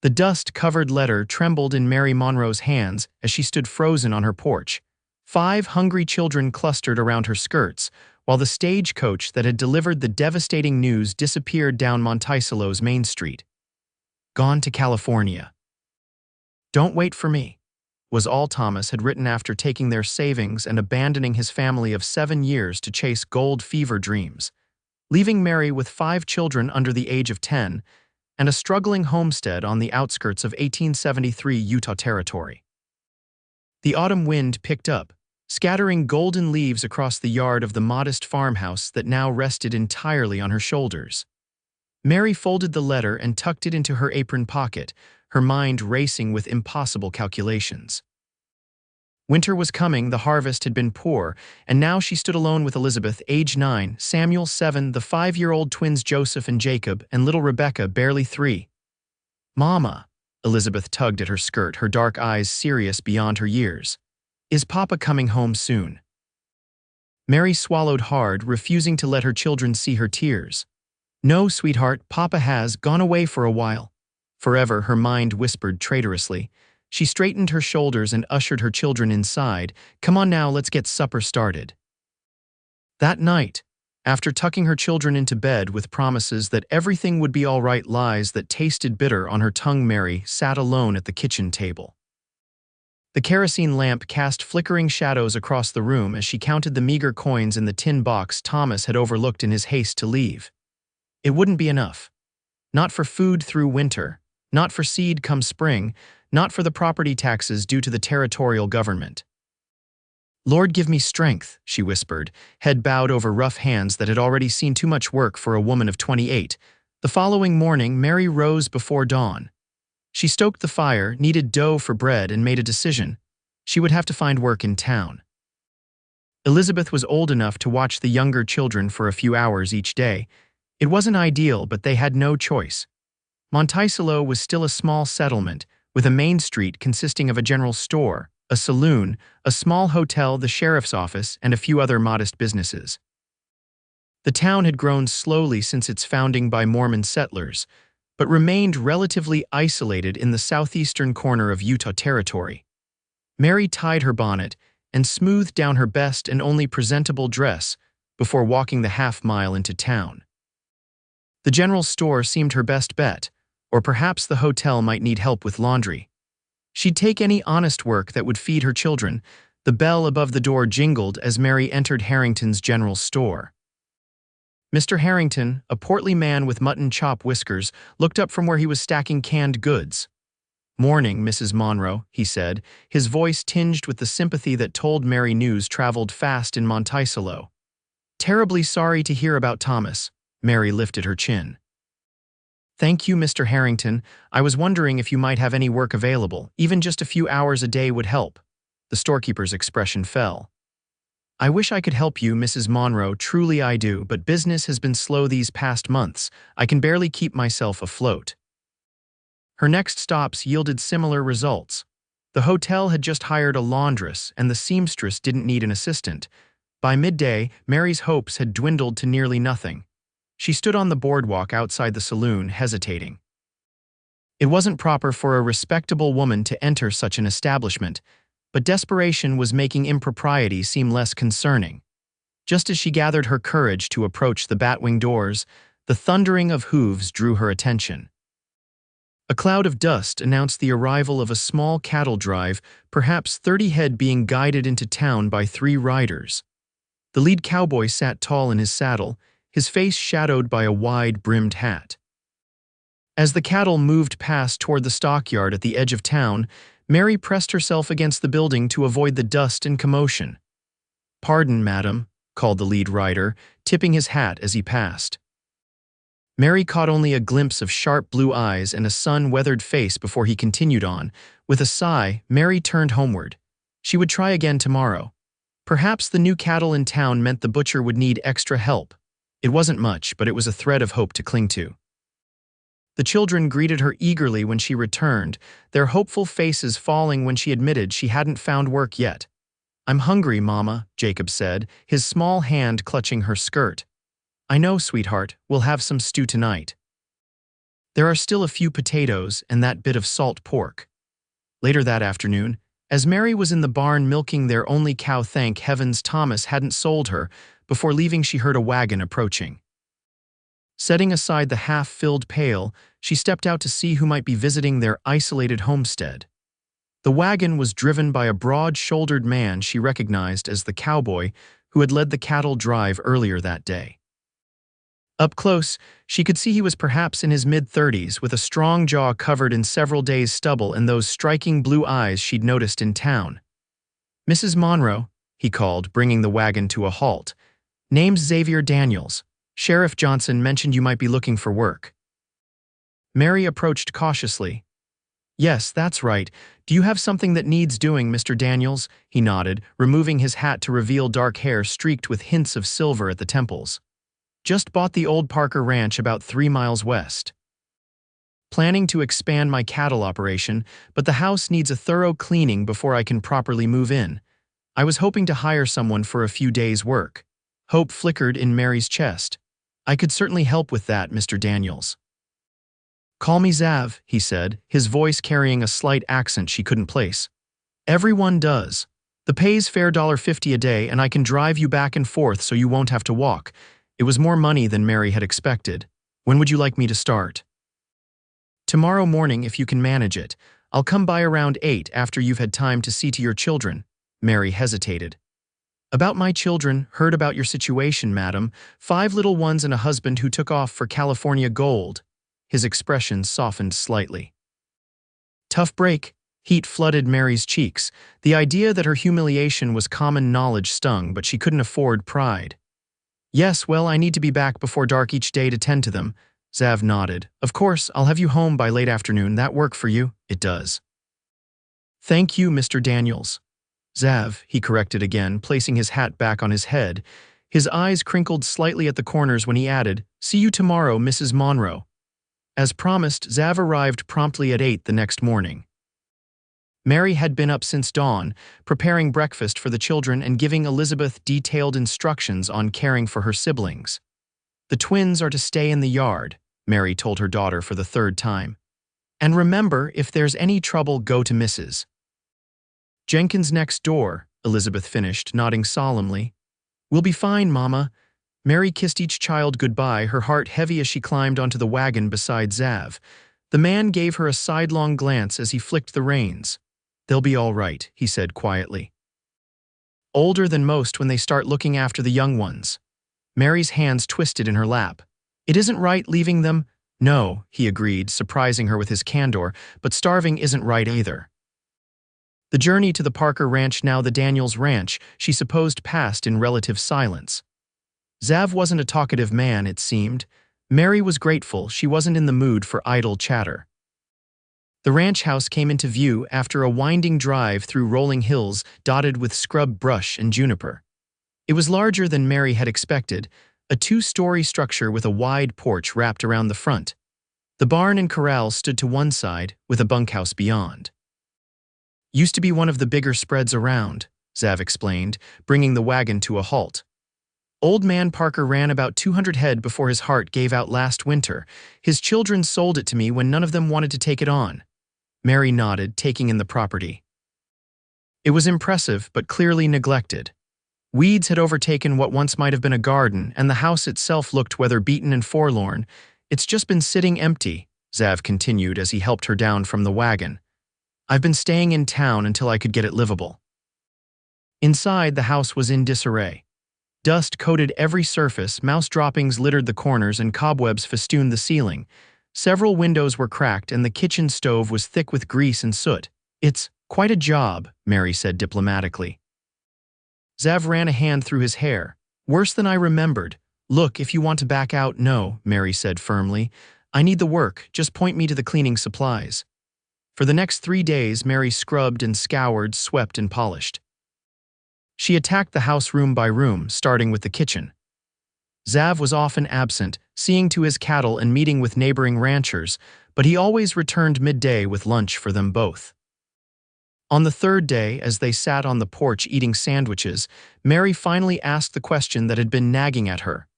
The dust-covered letter trembled in Mary Monroe's hands as she stood frozen on her porch. 5 hungry children clustered around her skirts, while the stagecoach that had delivered the devastating news disappeared down Monticello's Main Street. Gone to California. "Don't wait for me," was all Thomas had written after taking their savings and abandoning his family of 7 years to chase gold fever dreams, leaving Mary with 5 children under the age of 10 and a struggling homestead on the outskirts of 1873 Utah Territory. The autumn wind picked up, scattering golden leaves across the yard of the modest farmhouse that now rested entirely on her shoulders. Mary folded the letter and tucked it into her apron pocket, her mind racing with impossible calculations. Winter was coming, the harvest had been poor, and now she stood alone with Elizabeth, age 9, Samuel, 7, the 5-year-old twins Joseph and Jacob, and little Rebecca, barely 3. "Mama," Elizabeth tugged at her skirt, her dark eyes serious beyond her years. "Is Papa coming home soon?" Mary swallowed hard, refusing to let her children see her tears. "No, sweetheart, Papa has gone away for a while." Forever, her mind whispered traitorously. She straightened her shoulders and ushered her children inside. "Come on now, let's get supper started." That night, after tucking her children into bed with promises that everything would be all right, lies that tasted bitter on her tongue, Mary sat alone at the kitchen table. The kerosene lamp cast flickering shadows across the room as she counted the meager coins in the tin box Thomas had overlooked in his haste to leave. It wouldn't be enough. Not for food through winter, not for seed come spring, not for the property taxes due to the territorial government. "Lord, give me strength," she whispered, head bowed over rough hands that had already seen too much work for a woman of 28. The following morning, Mary rose before dawn. She stoked the fire, kneaded dough for bread, and made a decision. She would have to find work in town. Elizabeth was old enough to watch the younger children for a few hours each day. It wasn't ideal, but they had no choice. Monticello was still a small settlement, with a main street consisting of a general store, a saloon, a small hotel, the sheriff's office, and a few other modest businesses. The town had grown slowly since its founding by Mormon settlers, but remained relatively isolated in the southeastern corner of Utah Territory. Mary tied her bonnet and smoothed down her best and only presentable dress before walking the half-mile into town. The general store seemed her best bet, or perhaps the hotel might need help with laundry. She'd take any honest work that would feed her children. The bell above the door jingled as Mary entered Harrington's general store. Mr. Harrington, a portly man with mutton chop whiskers, looked up from where he was stacking canned goods. "Morning, Mrs. Monroe," he said, his voice tinged with the sympathy that told Mary news traveled fast in Monticello. "Terribly sorry to hear about Thomas." Mary lifted her chin. "Thank you, Mr. Harrington. I was wondering if you might have any work available. Even just a few hours a day would help." The storekeeper's expression fell. "I wish I could help you, Mrs. Monroe. Truly I do, but business has been slow these past months. I can barely keep myself afloat." Her next stops yielded similar results. The hotel had just hired a laundress, and the seamstress didn't need an assistant. By midday, Mary's hopes had dwindled to nearly nothing. She stood on the boardwalk outside the saloon, hesitating. It wasn't proper for a respectable woman to enter such an establishment, but desperation was making impropriety seem less concerning. Just as she gathered her courage to approach the batwing doors, the thundering of hooves drew her attention. A cloud of dust announced the arrival of a small cattle drive, perhaps 30 head being guided into town by 3 riders. The lead cowboy sat tall in his saddle, his face shadowed by a wide-brimmed hat. As the cattle moved past toward the stockyard at the edge of town, Mary pressed herself against the building to avoid the dust and commotion. "Pardon, madam," called the lead rider, tipping his hat as he passed. Mary caught only a glimpse of sharp blue eyes and a sun-weathered face before he continued on. With a sigh, Mary turned homeward. She would try again tomorrow. Perhaps the new cattle in town meant the butcher would need extra help. It wasn't much, but it was a thread of hope to cling to. The children greeted her eagerly when she returned, their hopeful faces falling when she admitted she hadn't found work yet. "I'm hungry, Mama," Jacob said, his small hand clutching her skirt. "I know, sweetheart, we'll have some stew tonight." There are still a few potatoes and that bit of salt pork. Later that afternoon, as Mary was in the barn milking their only cow, thank heavens Thomas hadn't sold her. Before leaving, she heard a wagon approaching. Setting aside the half-filled pail, she stepped out to see who might be visiting their isolated homestead. The wagon was driven by a broad-shouldered man she recognized as the cowboy who had led the cattle drive earlier that day. Up close, she could see he was perhaps in his mid-30s, with a strong jaw covered in several days' stubble and those striking blue eyes she'd noticed in town. "Mrs. Monroe," he called, bringing the wagon to a halt. "Name's Xavier Daniels. Sheriff Johnson mentioned you might be looking for work." Mary approached cautiously. "Yes, that's right. Do you have something that needs doing, Mr. Daniels?" He nodded, removing his hat to reveal dark hair streaked with hints of silver at the temples. "Just bought the old Parker Ranch about 3 miles west. Planning to expand my cattle operation, but the house needs a thorough cleaning before I can properly move in. I was hoping to hire someone for a few days' work." Hope flickered in Mary's chest. "I could certainly help with that, Mr. Daniels." "Call me Zav," he said, his voice carrying a slight accent she couldn't place. "Everyone does. The pay's fair $1.50 a day, and I can drive you back and forth so you won't have to walk." It was more money than Mary had expected. "When would you like me to start?" "Tomorrow morning, if you can manage it. I'll come by around 8 after you've had time to see to your children." Mary hesitated. "About my children, heard about your situation, madam. 5 little ones and a husband who took off for California gold." His expression softened slightly. Tough break. Heat flooded Mary's cheeks. The idea that her humiliation was common knowledge stung, but she couldn't afford pride. "Yes, well, I need to be back before dark each day to tend to them." Zav nodded. "Of course, I'll have you home by late afternoon. That work for you?" "It does." "Thank you, Mr. Daniels." "Zav," he corrected again, placing his hat back on his head. His eyes crinkled slightly at the corners when he added, "See you tomorrow, Mrs. Monroe." As promised, Zav arrived promptly at 8 the next morning. Mary had been up since dawn, preparing breakfast for the children and giving Elizabeth detailed instructions on caring for her siblings. "The twins are to stay in the yard," Mary told her daughter for the 3rd time. "And remember, if there's any trouble, go to Mrs. Jenkins next door," Elizabeth finished, nodding solemnly. "We'll be fine, Mama." Mary kissed each child goodbye, her heart heavy as she climbed onto the wagon beside Zav. The man gave her a sidelong glance as he flicked the reins. "They'll be all right," he said quietly. "Older than most when they start looking after the young ones." Mary's hands twisted in her lap. "It isn't right leaving them." "No," he agreed, surprising her with his candor, "but starving isn't right either." The journey to the Parker Ranch, now the Daniels Ranch, she supposed passed in relative silence. Zav wasn't a talkative man, it seemed. Mary was grateful she wasn't in the mood for idle chatter. The ranch house came into view after a winding drive through rolling hills dotted with scrub brush and juniper. It was larger than Mary had expected, a 2-story structure with a wide porch wrapped around the front. The barn and corral stood to one side, with a bunkhouse beyond. "Used to be one of the bigger spreads around," Zav explained, bringing the wagon to a halt. "Old man Parker ran about 200 head before his heart gave out last winter. His children sold it to me when none of them wanted to take it on." Mary nodded, taking in the property. It was impressive, but clearly neglected. Weeds had overtaken what once might have been a garden, and the house itself looked weather-beaten and forlorn. "It's just been sitting empty," Zav continued as he helped her down from the wagon. "I've been staying in town until I could get it livable." Inside, the house was in disarray. Dust coated every surface, mouse droppings littered the corners, and cobwebs festooned the ceiling. Several windows were cracked, and the kitchen stove was thick with grease and soot. "It's quite a job," Mary said diplomatically. Zav ran a hand through his hair. "Worse than I remembered. Look, if you want to back out." "No," Mary said firmly. "I need the work. Just point me to the cleaning supplies." For the next 3 days, Mary scrubbed and scoured, swept and polished. She attacked the house room by room, starting with the kitchen. Zav was often absent, seeing to his cattle and meeting with neighboring ranchers, but he always returned midday with lunch for them both. On the 3rd day, as they sat on the porch eating sandwiches, Mary finally asked the question that had been nagging at her.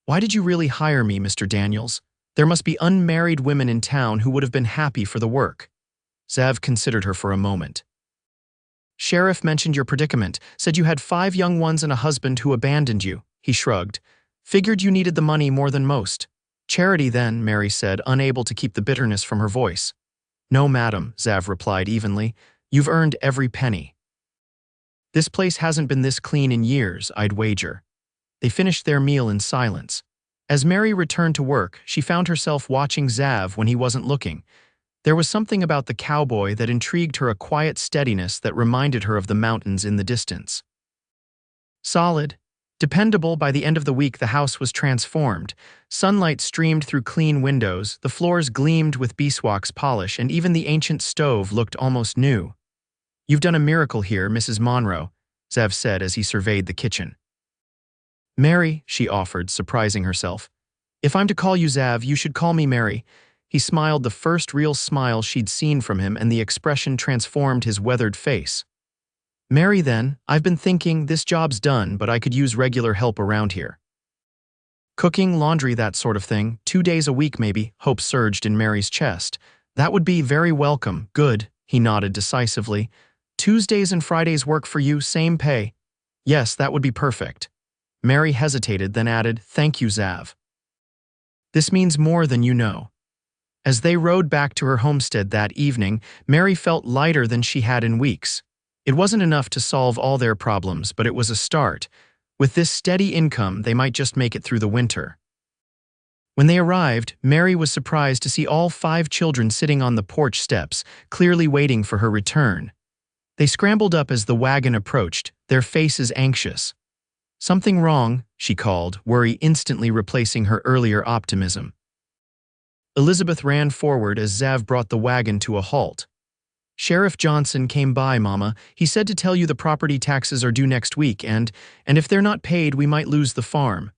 "Why did you really hire me, Mr. Daniels?" There must be unmarried women in town who would have been happy for the work. Xav considered her for a moment. Sheriff mentioned your predicament, said you had 5 young ones and a husband who abandoned you. He shrugged. Figured you needed the money more than most. Charity then, Mary said, unable to keep the bitterness from her voice. No, madam, Xav replied evenly. You've earned every penny. This place hasn't been this clean in years, I'd wager. They finished their meal in silence. As Mary returned to work, she found herself watching Xav when he wasn't looking. There was something about the cowboy that intrigued her, a quiet steadiness that reminded her of the mountains in the distance. Solid, dependable. By the end of the week, the house was transformed. Sunlight streamed through clean windows, the floors gleamed with beeswax polish, and even the ancient stove looked almost new. You've done a miracle here, Mrs. Monroe, Xav said as he surveyed the kitchen. Mary, she offered, surprising herself. If I'm to call you Xav, you should call me Mary. He smiled, the first real smile she'd seen from him, and the expression transformed his weathered face. Mary then, I've been thinking, this job's done, but I could use regular help around here. Cooking, laundry, that sort of thing, 2 days a week maybe, hope surged in Mary's chest. That would be very welcome. Good, he nodded decisively. Tuesdays and Fridays work for you, same pay. Yes, that would be perfect. Mary hesitated, then added, Thank you, Xav. This means more than you know. As they rode back to her homestead that evening, Mary felt lighter than she had in weeks. It wasn't enough to solve all their problems, but it was a start. With this steady income, they might just make it through the winter. When they arrived, Mary was surprised to see all 5 children sitting on the porch steps, clearly waiting for her return. They scrambled up as the wagon approached, their faces anxious. Something wrong, she called, worry instantly replacing her earlier optimism. Elizabeth ran forward as Xav brought the wagon to a halt. Sheriff Johnson came by, Mama. He said to tell you the property taxes are due next week, and if they're not paid, we might lose the farm.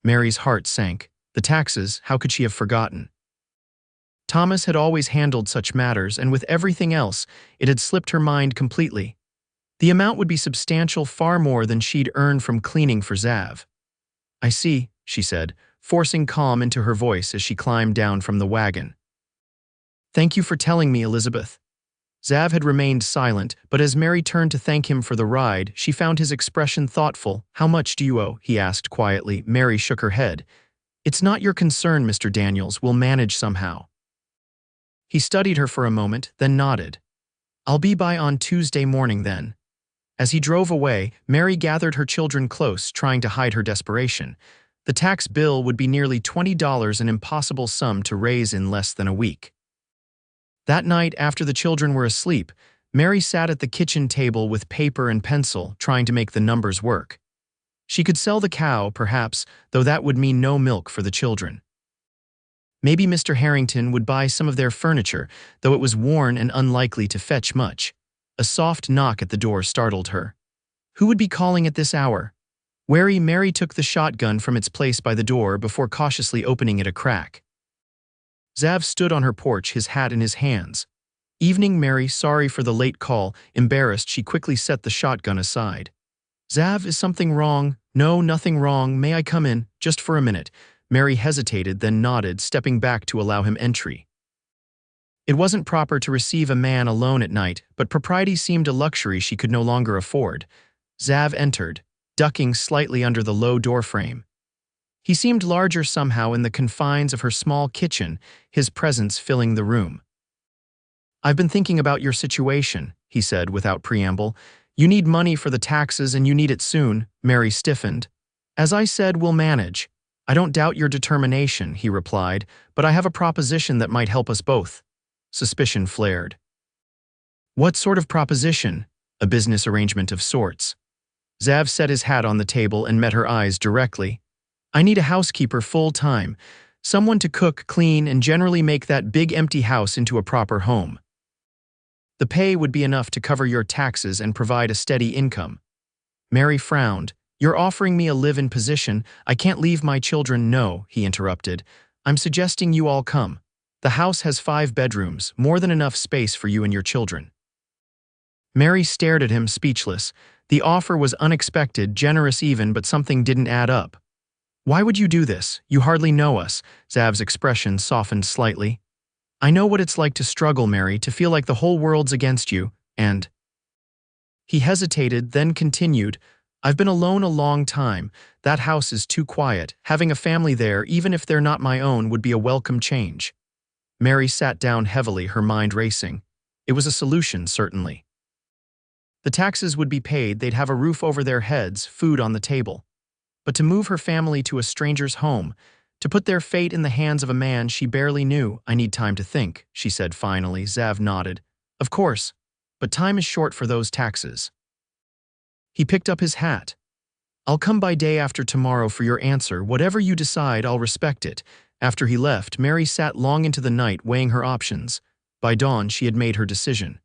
Mary's heart sank. The taxes, how could she have forgotten? Thomas had always handled such matters, and with everything else, it had slipped her mind completely. The amount would be substantial, far more than she'd earned from cleaning for Xav. I see, she said, forcing calm into her voice as she climbed down from the wagon. Thank you for telling me, Elizabeth. Xav had remained silent, but as Mary turned to thank him for the ride, she found his expression thoughtful. How much do you owe? He asked quietly. Mary shook her head. It's not your concern, Mr. Daniels. We'll manage somehow. He studied her for a moment, then nodded. I'll be by on Tuesday morning then. As he drove away, Mary gathered her children close, trying to hide her desperation. The tax bill would be nearly $20, an impossible sum to raise in less than a week. That night, after the children were asleep, Mary sat at the kitchen table with paper and pencil, trying to make the numbers work. She could sell the cow, perhaps, though that would mean no milk for the children. Maybe Mr. Harrington would buy some of their furniture, though it was worn and unlikely to fetch much. A soft knock at the door startled her. Who would be calling at this hour? Wary, Mary took the shotgun from its place by the door before cautiously opening it a crack. Xav stood on her porch, his hat in his hands. Evening, Mary, sorry for the late call. Embarrassed, she quickly set the shotgun aside. Xav, is something wrong? No, nothing wrong. May I come in? Just for a minute. Mary hesitated, then nodded, stepping back to allow him entry. It wasn't proper to receive a man alone at night, but propriety seemed a luxury she could no longer afford. Xav entered, ducking slightly under the low doorframe. He seemed larger somehow in the confines of her small kitchen, his presence filling the room. I've been thinking about your situation, he said without preamble. You need money for the taxes and you need it soon. Mary stiffened. As I said, we'll manage. I don't doubt your determination, he replied, but I have a proposition that might help us both. Suspicion flared. What sort of proposition? A business arrangement of sorts. Xav set his hat on the table and met her eyes directly. I need a housekeeper full-time, someone to cook, clean, and generally make that big empty house into a proper home. The pay would be enough to cover your taxes and provide a steady income. Mary frowned. You're offering me a live-in position. I can't leave my children. No, he interrupted. I'm suggesting you all come. The house has 5 bedrooms, more than enough space for you and your children. Mary stared at him, speechless. The offer was unexpected, generous even, but something didn't add up. Why would you do this? You hardly know us. Zav's expression softened slightly. I know what it's like to struggle, Mary, to feel like the whole world's against you, and… He hesitated, then continued, I've been alone a long time. That house is too quiet. Having a family there, even if they're not my own, would be a welcome change. Mary sat down heavily, her mind racing. It was a solution, certainly. The taxes would be paid, they'd have a roof over their heads, food on the table. But to move her family to a stranger's home, to put their fate in the hands of a man she barely knew, I need time to think, she said finally. Zav nodded. Of course, but time is short for those taxes. He picked up his hat. I'll come by day after tomorrow for your answer. Whatever you decide, I'll respect it. After he left, Mary sat long into the night weighing her options. By dawn, she had made her decision.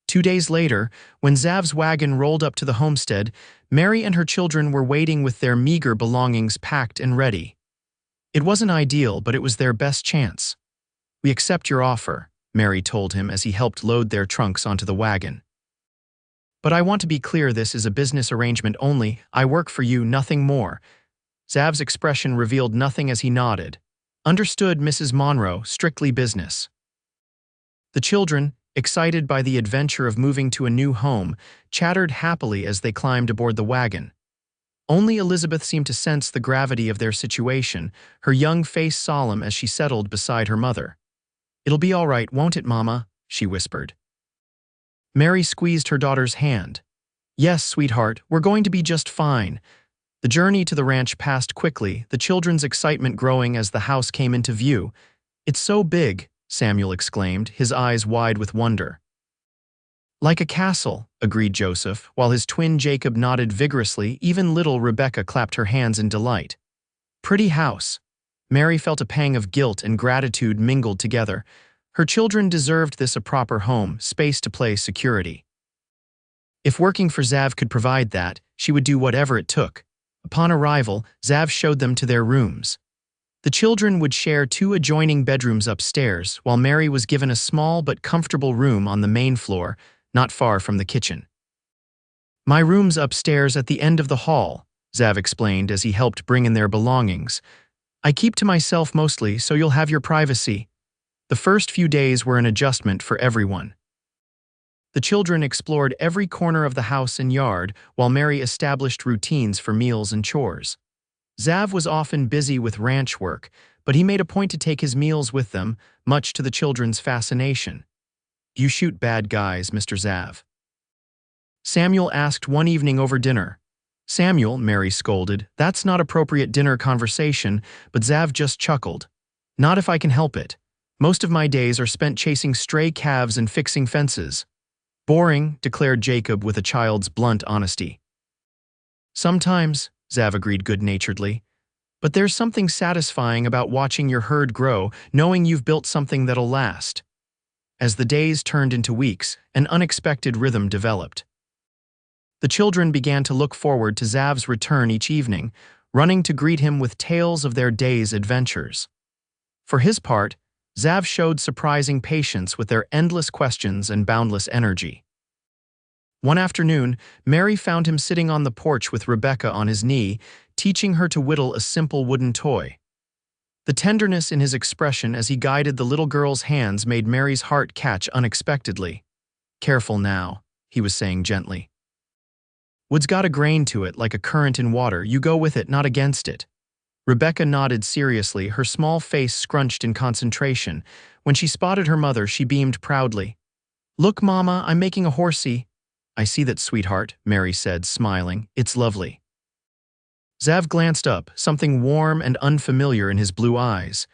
2 days later, when Zav's wagon rolled up to the homestead, Mary and her children were waiting with their meager belongings packed and ready. It wasn't ideal, but it was their best chance. We accept your offer, Mary told him as he helped load their trunks onto the wagon. But I want to be clear, this is a business arrangement only. I work for you, nothing more. Zav's expression revealed nothing as he nodded. Understood, Mrs. Monroe, strictly business. The children, excited by the adventure of moving to a new home, chattered happily as they climbed aboard the wagon. Only Elizabeth seemed to sense the gravity of their situation, her young face solemn as she settled beside her mother. It'll be all right, won't it, Mama? She whispered. Mary squeezed her daughter's hand. Yes, sweetheart, we're going to be just fine. The journey to the ranch passed quickly, the children's excitement growing as the house came into view. It's so big, Samuel exclaimed, his eyes wide with wonder. Like a castle, agreed Joseph, while his twin Jacob nodded vigorously. Even little Rebecca clapped her hands in delight. Pretty house. Mary felt a pang of guilt and gratitude mingled together. Her children deserved this, a proper home, space to play, security. If working for Zav could provide that, she would do whatever it took. Upon arrival, Zav showed them to their rooms. The children would share 2 adjoining bedrooms upstairs, while Mary was given a small but comfortable room on the main floor, not far from the kitchen. My room's upstairs at the end of the hall, Zav explained as he helped bring in their belongings. I keep to myself mostly, so you'll have your privacy. The first few days were an adjustment for everyone. The children explored every corner of the house and yard, while Mary established routines for meals and chores. Zav was often busy with ranch work, but he made a point to take his meals with them, much to the children's fascination. You shoot bad guys, Mr. Zav. Samuel asked one evening over dinner. Samuel, Mary scolded, that's not appropriate dinner conversation, but Zav just chuckled. Not if I can help it. Most of my days are spent chasing stray calves and fixing fences. Boring, declared Jacob with a child's blunt honesty. Sometimes, Zav agreed good-naturedly, but there's something satisfying about watching your herd grow, knowing you've built something that'll last. As the days turned into weeks, an unexpected rhythm developed. The children began to look forward to Zav's return each evening, running to greet him with tales of their day's adventures. For his part, Zav showed surprising patience with their endless questions and boundless energy. One afternoon, Mary found him sitting on the porch with Rebecca on his knee, teaching her to whittle a simple wooden toy. The tenderness in his expression as he guided the little girl's hands made Mary's heart catch unexpectedly. Careful now, he was saying gently. Wood's got a grain to it, like a current in water. You go with it, not against it. Rebecca nodded seriously, her small face scrunched in concentration. When she spotted her mother, she beamed proudly. Look, Mama, I'm making a horsey. I see that, sweetheart, Mary said, smiling. It's lovely. Zav glanced up, something warm and unfamiliar in his blue eyes.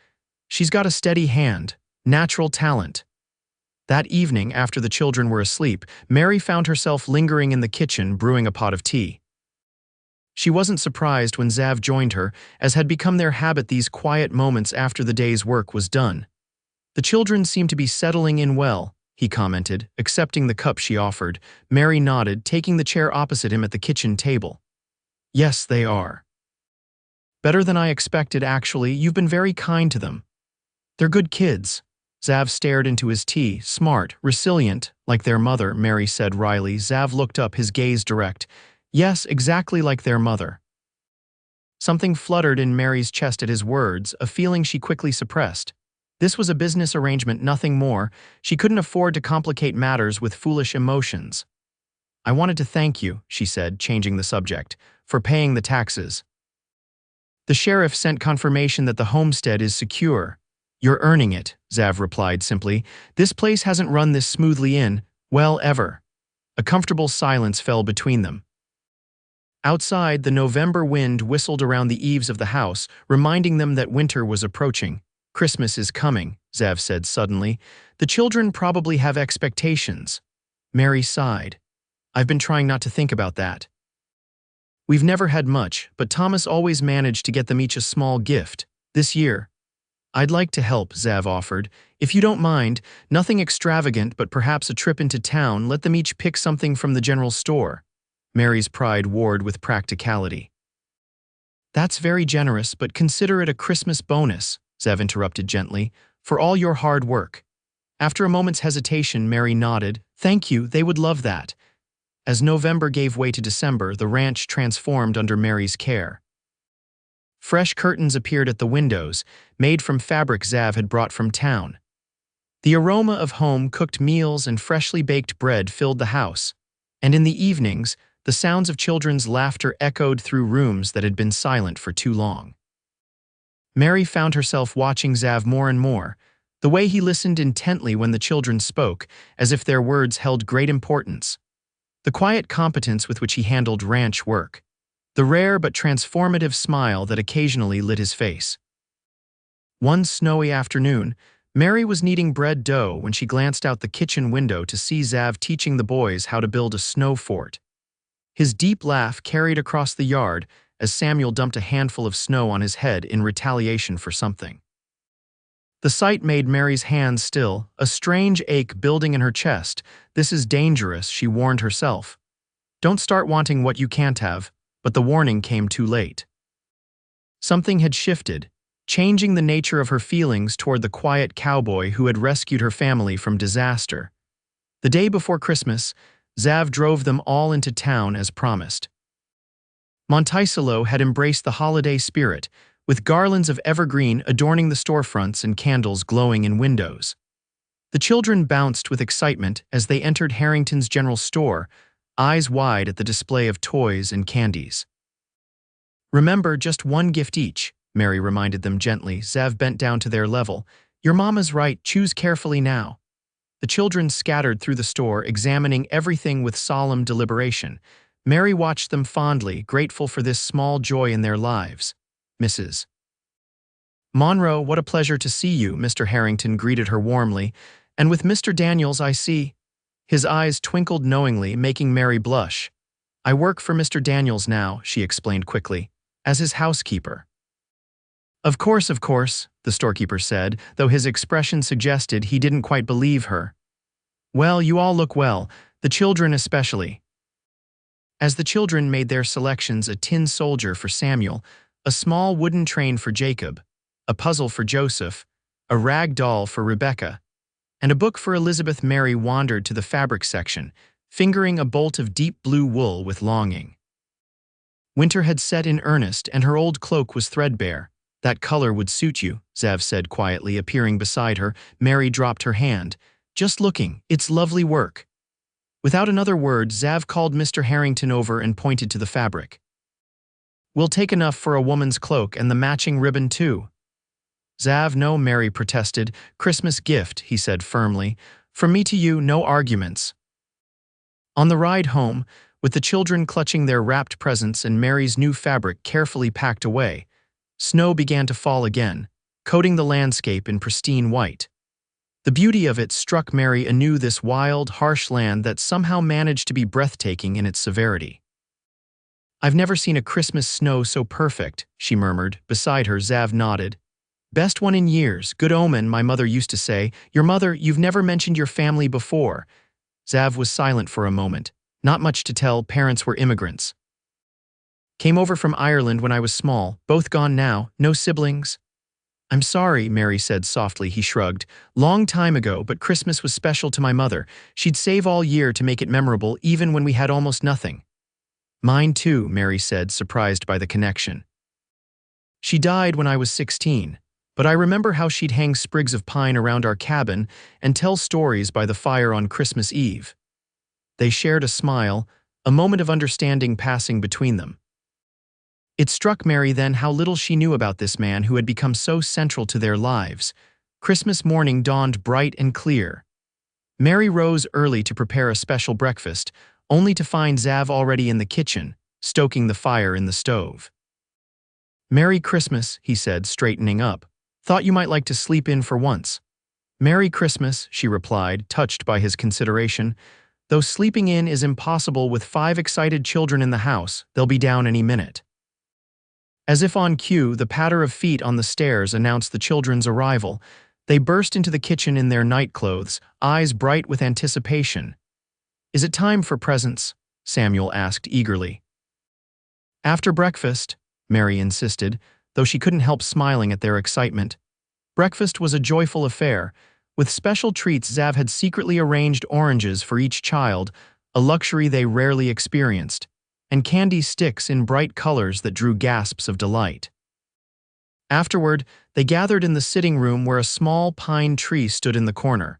She's got a steady hand, natural talent. That evening, after the children were asleep, Mary found herself lingering in the kitchen brewing a pot of tea. She wasn't surprised when Zav joined her, as had become their habit these quiet moments after the day's work was done. The children seemed to be settling in well, he commented, accepting the cup she offered. Mary nodded, taking the chair opposite him at the kitchen table. Yes, they are. Better than I expected, actually. You've been very kind to them. They're good kids. Zav stared into his tea. Smart, resilient, like their mother, Mary said wryly. Zav looked up, his gaze direct. Yes, exactly like their mother. Something fluttered in Mary's chest at his words, a feeling she quickly suppressed. This was a business arrangement, nothing more. She couldn't afford to complicate matters with foolish emotions. "I wanted to thank you," she said, changing the subject, "for paying the taxes. The sheriff sent confirmation that the homestead is secure." "You're earning it," Xav replied simply. "This place hasn't run this smoothly ever." A comfortable silence fell between them. Outside, the November wind whistled around the eaves of the house, reminding them that winter was approaching. "Christmas is coming," Xav said suddenly. "The children probably have expectations." Mary sighed. "I've been trying not to think about that. We've never had much, but Thomas always managed to get them each a small gift. This year, I'd like to help," Xav offered. "If you don't mind, nothing extravagant, but perhaps a trip into town. Let them each pick something from the general store." Mary's pride warred with practicality. "That's very generous, but consider it a Christmas bonus," Xav interrupted gently, "for all your hard work." After a moment's hesitation, Mary nodded. "Thank you, they would love that." As November gave way to December, the ranch transformed under Mary's care. Fresh curtains appeared at the windows, made from fabric Xav had brought from town. The aroma of home-cooked meals and freshly baked bread filled the house, and in the evenings, the sounds of children's laughter echoed through rooms that had been silent for too long. Mary found herself watching Xav more and more, the way he listened intently when the children spoke, as if their words held great importance. The quiet competence with which he handled ranch work. The rare but transformative smile that occasionally lit his face. One snowy afternoon, Mary was kneading bread dough when she glanced out the kitchen window to see Xav teaching the boys how to build a snow fort. His deep laugh carried across the yard as Samuel dumped a handful of snow on his head in retaliation for something. The sight made Mary's hands still, a strange ache building in her chest. "This is dangerous," she warned herself. "Don't start wanting what you can't have," but the warning came too late. Something had shifted, changing the nature of her feelings toward the quiet cowboy who had rescued her family from disaster. The day before Christmas, Xav drove them all into town as promised. Monticello had embraced the holiday spirit, with garlands of evergreen adorning the storefronts and candles glowing in windows. The children bounced with excitement as they entered Harrington's general store, eyes wide at the display of toys and candies. "Remember, just one gift each," Mary reminded them gently. Xav bent down to their level. "Your mama's right, choose carefully now." The children scattered through the store, examining everything with solemn deliberation. Mary watched them fondly, grateful for this small joy in their lives. "Mrs. Monroe, what a pleasure to see you," Mr. Harrington greeted her warmly. "And with Mr. Daniels, I see." His eyes twinkled knowingly, making Mary blush. "I work for Mr. Daniels now," she explained quickly, "as his housekeeper." Of course," the storekeeper said, though his expression suggested he didn't quite believe her. "Well, you all look well, the children especially." As the children made their selections, a tin soldier for Samuel, a small wooden train for Jacob, a puzzle for Joseph, a rag doll for Rebecca, and a book for Elizabeth, Mary wandered to the fabric section, fingering a bolt of deep blue wool with longing. Winter had set in earnest, and her old cloak was threadbare. "That color would suit you," Xav said quietly, appearing beside her. Mary dropped her hand. "Just looking, it's lovely work." Without another word, Xav called Mr. Harrington over and pointed to the fabric. "We'll take enough for a woman's cloak and the matching ribbon too." "Xav, no," Mary protested. "Christmas gift," he said firmly. "From me to you, no arguments." On the ride home, with the children clutching their wrapped presents and Mary's new fabric carefully packed away, snow began to fall again, coating the landscape in pristine white. The beauty of it struck Mary anew, this wild, harsh land that somehow managed to be breathtaking in its severity. "I've never seen a Christmas snow so perfect," she murmured. Beside her, Xav nodded. "Best one in years, good omen, my mother used to say." "Your mother, you've never mentioned your family before." Xav was silent for a moment. "Not much to tell, parents were immigrants. Came over from Ireland when I was small, both gone now, no siblings." "I'm sorry," Mary said softly. He shrugged. "Long time ago, but Christmas was special to my mother. She'd save all year to make it memorable, even when we had almost nothing." "Mine too," Mary said, surprised by the connection. She died when I was 16, but I remember how she'd hang sprigs of pine around our cabin and tell stories by the fire on Christmas Eve. They shared a smile, a moment of understanding passing between them. It struck Mary then how little she knew about this man who had become so central to their lives. Christmas morning dawned bright and clear. Mary rose early to prepare a special breakfast, only to find Xav already in the kitchen, stoking the fire in the stove. "Merry Christmas," he said, straightening up. "Thought you might like to sleep in for once." "Merry Christmas," she replied, touched by his consideration. "Though sleeping in is impossible with 5 excited children in the house, they'll be down any minute." As if on cue, the patter of feet on the stairs announced the children's arrival. They burst into the kitchen in their nightclothes, eyes bright with anticipation. "Is it time for presents?" Samuel asked eagerly. "After breakfast," Mary insisted, though she couldn't help smiling at their excitement. Breakfast was a joyful affair. With special treats, Xav had secretly arranged oranges for each child, a luxury they rarely experienced, and candy sticks in bright colors that drew gasps of delight. Afterward, they gathered in the sitting room where a small pine tree stood in the corner,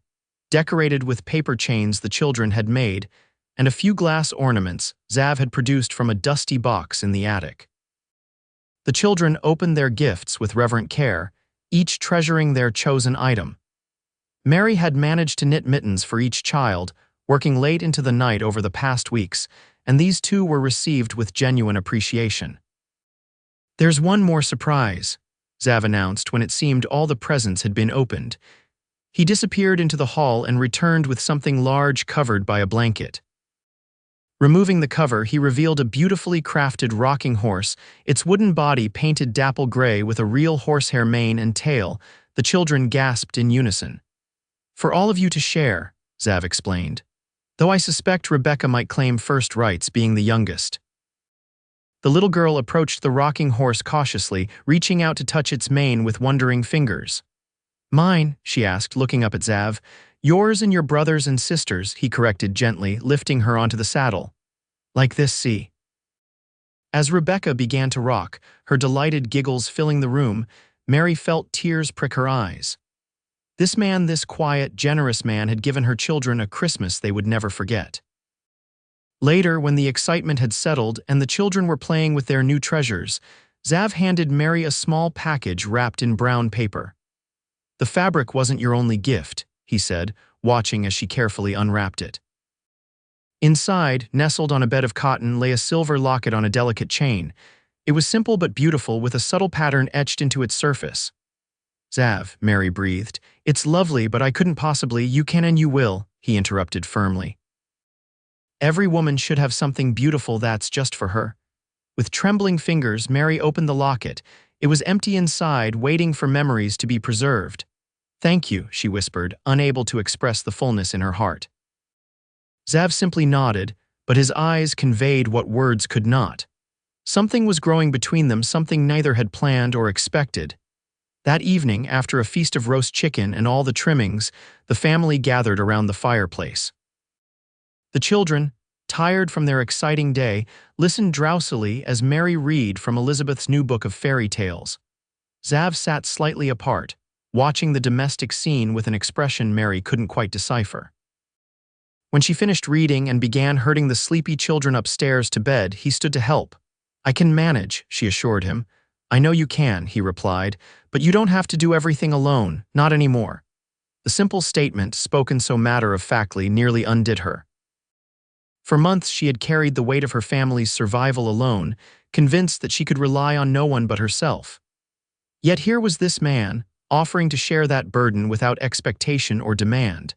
decorated with paper chains the children had made, and a few glass ornaments Xav had produced from a dusty box in the attic. The children opened their gifts with reverent care, each treasuring their chosen item. Mary had managed to knit mittens for each child, working late into the night over the past weeks, and these too were received with genuine appreciation. "There's one more surprise," Xav announced when it seemed all the presents had been opened. He disappeared into the hall and returned with something large covered by a blanket. Removing the cover, he revealed a beautifully crafted rocking horse, its wooden body painted dapple gray with a real horsehair mane and tail. The children gasped in unison. "For all of you to share," Xav explained, "though I suspect Rebecca might claim first rights, being the youngest." The little girl approached the rocking horse cautiously, reaching out to touch its mane with wondering fingers. "Mine," she asked, looking up at Xav. "Yours and your brothers and sisters," he corrected gently, lifting her onto the saddle. "Like this, see." As Rebecca began to rock, her delighted giggles filling the room, Mary felt tears prick her eyes. This quiet, generous man had given her children a Christmas they would never forget. Later, when the excitement had settled and the children were playing with their new treasures, Xav handed Mary a small package wrapped in brown paper. "The fabric wasn't your only gift," he said, watching as she carefully unwrapped it. Inside, nestled on a bed of cotton, lay a silver locket on a delicate chain. It was simple but beautiful, with a subtle pattern etched into its surface. "Xav," Mary breathed, "it's lovely, but I couldn't possibly—" "You can and you will," he interrupted firmly. "Every woman should have something beautiful that's just for her." With trembling fingers, Mary opened the locket. It was empty inside, waiting for memories to be preserved. "Thank you," she whispered, unable to express the fullness in her heart. Xav simply nodded, but his eyes conveyed what words could not. Something was growing between them, something neither had planned or expected. That evening, after a feast of roast chicken and all the trimmings, the family gathered around the fireplace. The children, tired from their exciting day, listened drowsily as Mary read from Elizabeth's new book of fairy tales. Xav sat slightly apart, watching the domestic scene with an expression Mary couldn't quite decipher. When she finished reading and began herding the sleepy children upstairs to bed, he stood to help. "I can manage," she assured him. "I know you can," he replied, "but you don't have to do everything alone, not anymore." The simple statement, spoken so matter-of-factly, nearly undid her. For months she had carried the weight of her family's survival alone, convinced that she could rely on no one but herself. Yet here was this man, offering to share that burden without expectation or demand.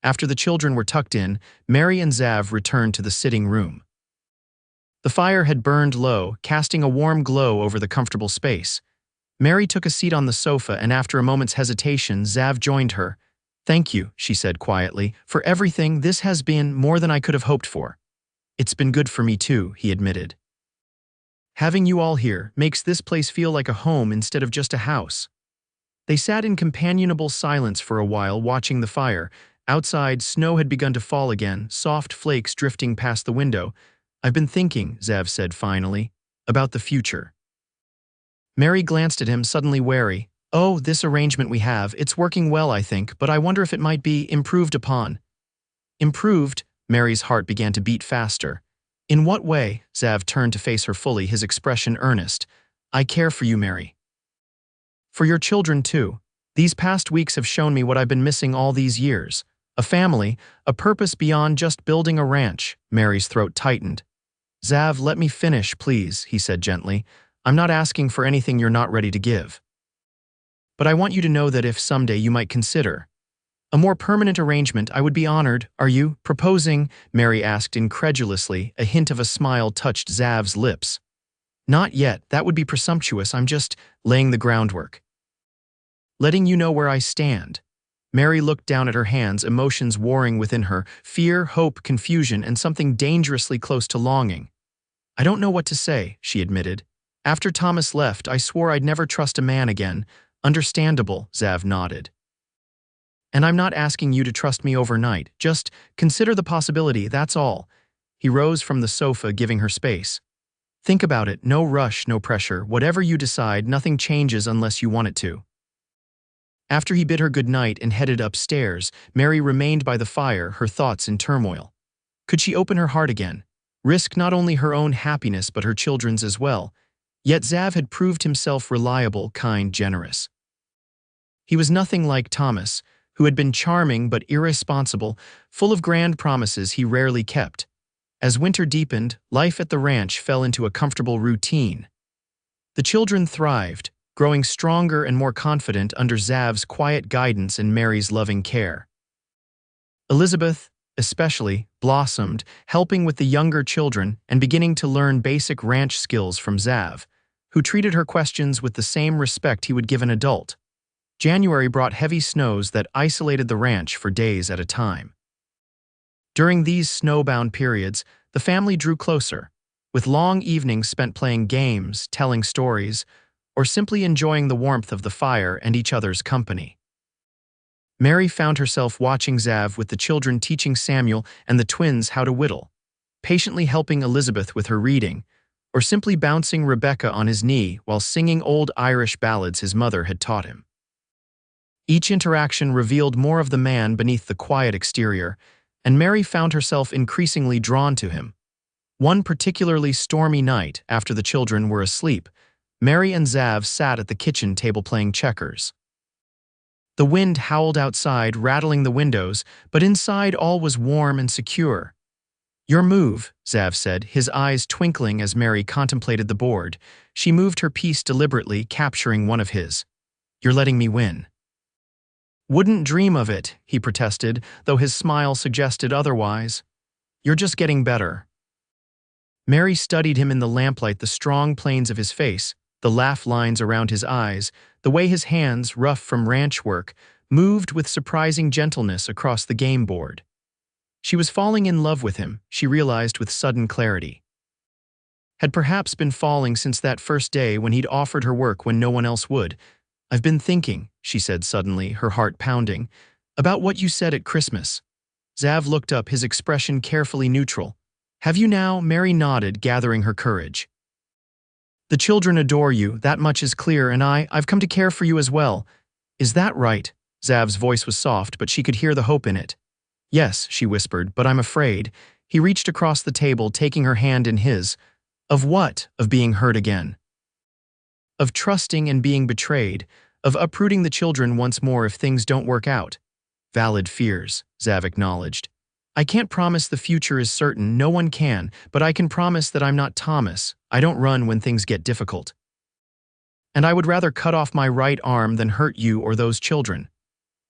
After the children were tucked in, Mary and Xav returned to the sitting room. The fire had burned low, casting a warm glow over the comfortable space. Mary took a seat on the sofa, and after a moment's hesitation, Xav joined her. "Thank you," she said quietly, "for everything. This has been more than I could have hoped for." "It's been good for me too," he admitted. "Having you all here makes this place feel like a home instead of just a house." They sat in companionable silence for a while, watching the fire. Outside, snow had begun to fall again, soft flakes drifting past the window. "I've been thinking," Xav said finally, "about the future." Mary glanced at him, suddenly wary. "Oh, this arrangement we have, it's working well, I think, but I wonder if it might be improved upon." Improved? Mary's heart began to beat faster. "In what way?" Xav turned to face her fully, his expression earnest. "I care for you, Mary. For your children, too. These past weeks have shown me what I've been missing all these years. A family, a purpose beyond just building a ranch." Mary's throat tightened. "Xav, let me finish, please," he said gently. "I'm not asking for anything you're not ready to give. But I want you to know that if someday you might consider a more permanent arrangement, I would be honored." "Are you proposing?" Mary asked incredulously. A hint of a smile touched Xav's lips. "Not yet, that would be presumptuous. I'm just laying the groundwork. Letting you know where I stand." Mary looked down at her hands, emotions warring within her, fear, hope, confusion, and something dangerously close to longing. "I don't know what to say," she admitted. "After Thomas left, I swore I'd never trust a man again." "Understandable," Xav nodded. "And I'm not asking you to trust me overnight. Just consider the possibility, that's all." He rose from the sofa, giving her space. "Think about it, no rush, no pressure. Whatever you decide, nothing changes unless you want it to." After he bid her good night and headed upstairs, Mary remained by the fire, her thoughts in turmoil. Could she open her heart again? Risk not only her own happiness but her children's as well? Yet Xav had proved himself reliable, kind, generous. He was nothing like Thomas, who had been charming but irresponsible, full of grand promises he rarely kept. As winter deepened, life at the ranch fell into a comfortable routine. The children thrived, growing stronger and more confident under Xav's quiet guidance and Mary's loving care. Elizabeth, especially, blossomed, helping with the younger children and beginning to learn basic ranch skills from Xav, who treated her questions with the same respect he would give an adult. January brought heavy snows that isolated the ranch for days at a time. During these snowbound periods, the family drew closer, with long evenings spent playing games, telling stories, or simply enjoying the warmth of the fire and each other's company. Mary found herself watching Xav with the children, teaching Samuel and the twins how to whittle, patiently helping Elizabeth with her reading, or simply bouncing Rebecca on his knee while singing old Irish ballads his mother had taught him. Each interaction revealed more of the man beneath the quiet exterior, and Mary found herself increasingly drawn to him. One particularly stormy night, after the children were asleep, Mary and Xav sat at the kitchen table playing checkers. The wind howled outside, rattling the windows, but inside all was warm and secure. "Your move," Xav said, his eyes twinkling as Mary contemplated the board. She moved her piece deliberately, capturing one of his. "You're letting me win." "Wouldn't dream of it," he protested, though his smile suggested otherwise. "You're just getting better." Mary studied him in the lamplight, the strong planes of his face, the laugh lines around his eyes, the way his hands, rough from ranch work, moved with surprising gentleness across the game board. She was falling in love with him, she realized with sudden clarity. Had perhaps been falling since that first day when he'd offered her work when no one else would. "I've been thinking," she said suddenly, her heart pounding, "about what you said at Christmas." Xav looked up, his expression carefully neutral. "Have you now?" Mary nodded, gathering her courage. "The children adore you, that much is clear, and I've come to care for you as well." "Is that right?" Xav's voice was soft, but she could hear the hope in it. "Yes," she whispered, "but I'm afraid." He reached across the table, taking her hand in his. "Of what?" "Of being hurt again. Of trusting and being betrayed. Of uprooting the children once more if things don't work out." "Valid fears," Xav acknowledged. "I can't promise the future is certain, no one can, but I can promise that I'm not Thomas. I don't run when things get difficult. And I would rather cut off my right arm than hurt you or those children."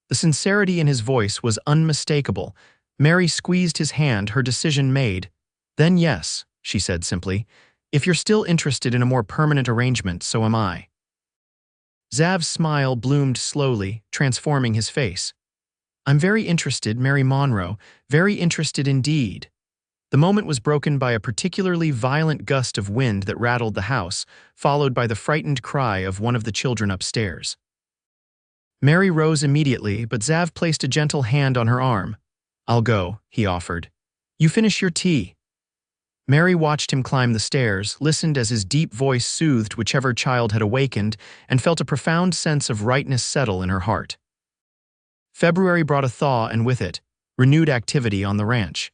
The sincerity in his voice was unmistakable. Mary squeezed his hand, her decision made. "Then yes," she said simply. "If you're still interested in a more permanent arrangement, so am I." Xav's smile bloomed slowly, transforming his face. "I'm very interested, Mary Monroe, very interested indeed." The moment was broken by a particularly violent gust of wind that rattled the house, followed by the frightened cry of one of the children upstairs. Mary rose immediately, but Xav placed a gentle hand on her arm. "I'll go," he offered. "You finish your tea." Mary watched him climb the stairs, listened as his deep voice soothed whichever child had awakened, and felt a profound sense of rightness settle in her heart. February brought a thaw and with it, renewed activity on the ranch.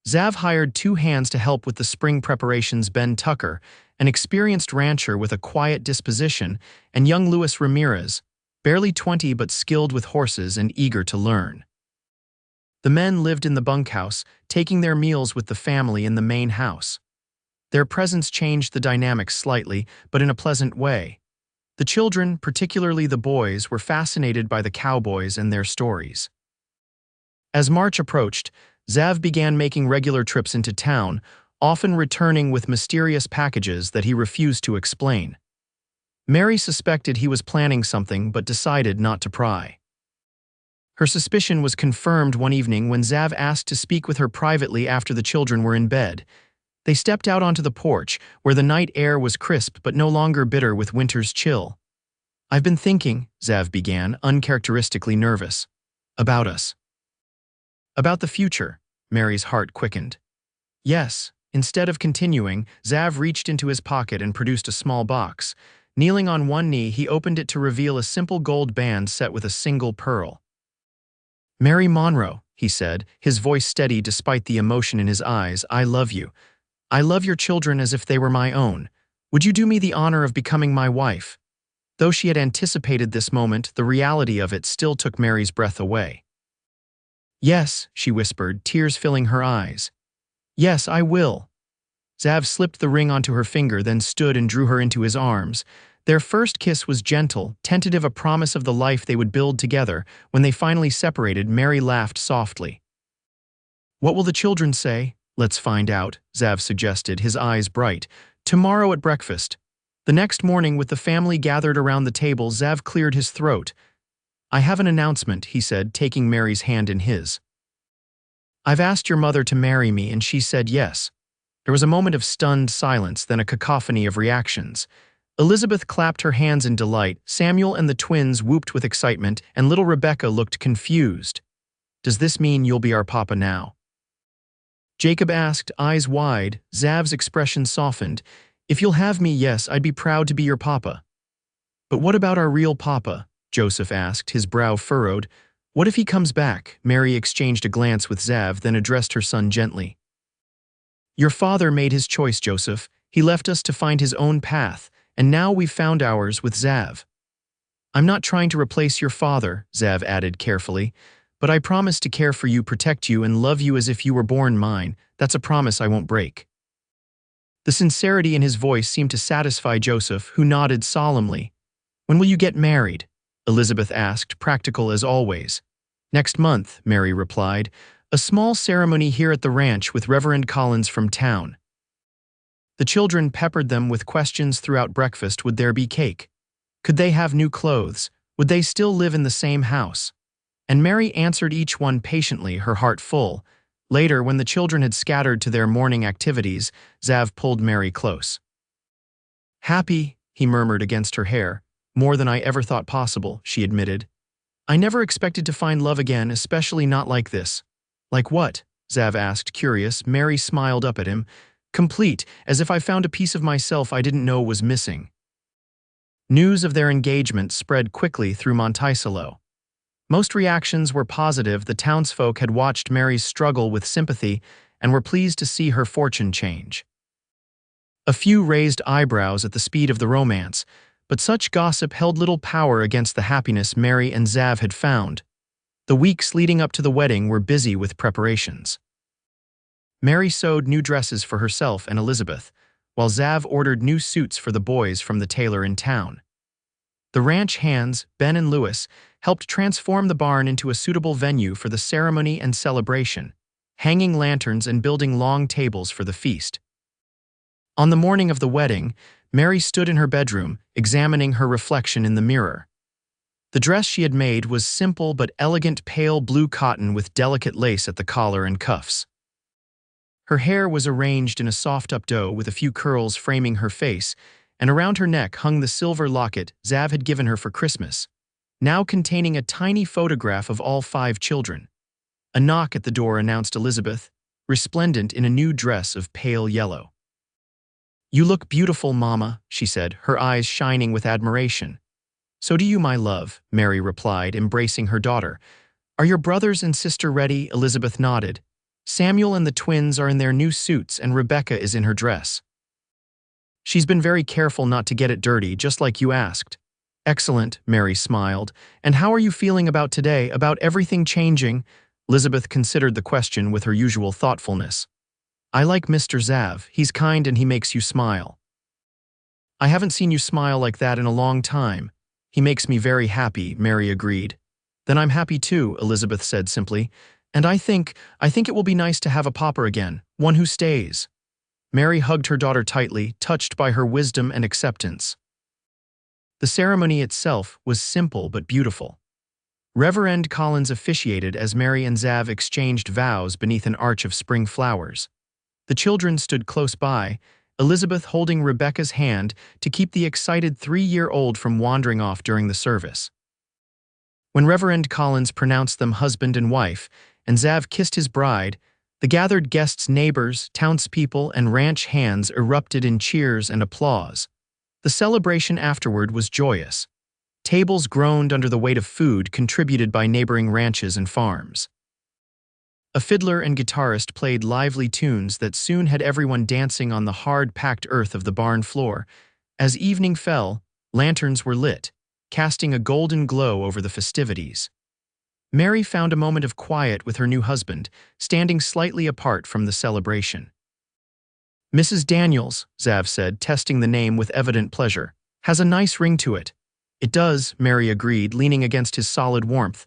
Xav hired 2 hands to help with the spring preparations: Ben Tucker, an experienced rancher with a quiet disposition, and young Luis Ramirez, barely 20 but skilled with horses and eager to learn. The men lived in the bunkhouse, taking their meals with the family in the main house. Their presence changed the dynamics slightly, but in a pleasant way. The children, particularly the boys, were fascinated by the cowboys and their stories. As March approached, Xav began making regular trips into town, often returning with mysterious packages that he refused to explain. Mary suspected he was planning something but decided not to pry. Her suspicion was confirmed one evening when Xav asked to speak with her privately after the children were in bed. They stepped out onto the porch, where the night air was crisp but no longer bitter with winter's chill. "I've been thinking," Xav began, uncharacteristically nervous. "About us." "About the future," Mary's heart quickened. "Yes." Instead of continuing, Xav reached into his pocket and produced a small box. Kneeling on one knee, he opened it to reveal a simple gold band set with a single pearl. "Mary Monroe," he said, his voice steady despite the emotion in his eyes, "I love you. I love your children as if they were my own. Would you do me the honor of becoming my wife?" Though she had anticipated this moment, the reality of it still took Mary's breath away. "Yes," she whispered, tears filling her eyes. "Yes, I will." Xav slipped the ring onto her finger, then stood and drew her into his arms. Their first kiss was gentle, tentative, a promise of the life they would build together. When they finally separated, Mary laughed softly. "What will the children say?" "Let's find out," Xav suggested, his eyes bright. "Tomorrow at breakfast." The next morning, with the family gathered around the table, Xav cleared his throat. "I have an announcement," he said, taking Mary's hand in his. "I've asked your mother to marry me, and she said yes." There was a moment of stunned silence, then a cacophony of reactions. Elizabeth clapped her hands in delight, Samuel and the twins whooped with excitement, and little Rebecca looked confused. "Does this mean you'll be our papa now?" Jacob asked, eyes wide. Xav's expression softened. "If you'll have me, yes, I'd be proud to be your papa." "But what about our real papa?" Joseph asked, his brow furrowed. "What if he comes back?" Mary exchanged a glance with Xav, then addressed her son gently. "Your father made his choice, Joseph. He left us to find his own path, and now we've found ours with Xav." "I'm not trying to replace your father," Xav added carefully, "but I promise to care for you, protect you, and love you as if you were born mine. That's a promise I won't break." The sincerity in his voice seemed to satisfy Joseph, who nodded solemnly. "When will you get married?" Elizabeth asked, practical as always. "Next month," Mary replied. "A small ceremony here at the ranch with Reverend Collins from town." The children peppered them with questions throughout breakfast. Would there be cake? Could they have new clothes? Would they still live in the same house? And Mary answered each one patiently, her heart full. Later, when the children had scattered to their morning activities, Xav pulled Mary close. "Happy," he murmured against her hair. "More than I ever thought possible," she admitted. "I never expected to find love again, especially not like this." "Like what?" Xav asked, curious. Mary smiled up at him. "Complete, as if I found a piece of myself I didn't know was missing." News of their engagement spread quickly through Monticello. Most reactions were positive. The townsfolk had watched Mary's struggle with sympathy and were pleased to see her fortune change. A few raised eyebrows at the speed of the romance, but such gossip held little power against the happiness Mary and Xav had found. The weeks leading up to the wedding were busy with preparations. Mary sewed new dresses for herself and Elizabeth, while Xav ordered new suits for the boys from the tailor in town. The ranch hands, Ben and Luis, helped transform the barn into a suitable venue for the ceremony and celebration, hanging lanterns and building long tables for the feast. On the morning of the wedding, Mary stood in her bedroom, examining her reflection in the mirror. The dress she had made was simple but elegant, pale blue cotton with delicate lace at the collar and cuffs. Her hair was arranged in a soft updo with a few curls framing her face, and around her neck hung the silver locket Xav had given her for Christmas, now containing a tiny photograph of all 5 children. A knock at the door announced Elizabeth. resplendent in a new dress of pale yellow. "You look beautiful, Mama," she said, her eyes shining with admiration. "So do you, my love," Mary replied, embracing her daughter. "Are your brothers and sister ready?" Elizabeth nodded. "Samuel and the twins are in their new suits and Rebecca is in her dress. She's been very careful not to get it dirty, just like you asked." "Excellent," Mary smiled. "And how are you feeling about today, about everything changing?" Elizabeth considered the question with her usual thoughtfulness. "I like Mr. Zav. He's kind and he makes you smile." "I haven't seen you smile like that in a long time." "He makes me very happy," Mary agreed. "Then I'm happy too," Elizabeth said simply. "And I think it will be nice to have a papa again, one who stays." Mary hugged her daughter tightly, touched by her wisdom and acceptance. The ceremony itself was simple but beautiful. Reverend Collins officiated as Mary and Zav exchanged vows beneath an arch of spring flowers. The children stood close by, Elizabeth holding Rebecca's hand to keep the excited 3-year-old from wandering off during the service. When Reverend Collins pronounced them husband and wife, and Zav kissed his bride, the gathered guests' neighbors, townspeople, and ranch hands erupted in cheers and applause. The celebration afterward was joyous. Tables groaned under the weight of food contributed by neighboring ranches and farms. A fiddler and guitarist played lively tunes that soon had everyone dancing on the hard-packed earth of the barn floor. As evening fell, lanterns were lit, casting a golden glow over the festivities. Mary found a moment of quiet with her new husband, standing slightly apart from the celebration. "Mrs. Daniels," Zav said, testing the name with evident pleasure, "has a nice ring to it." "It does," Mary agreed, leaning against his solid warmth.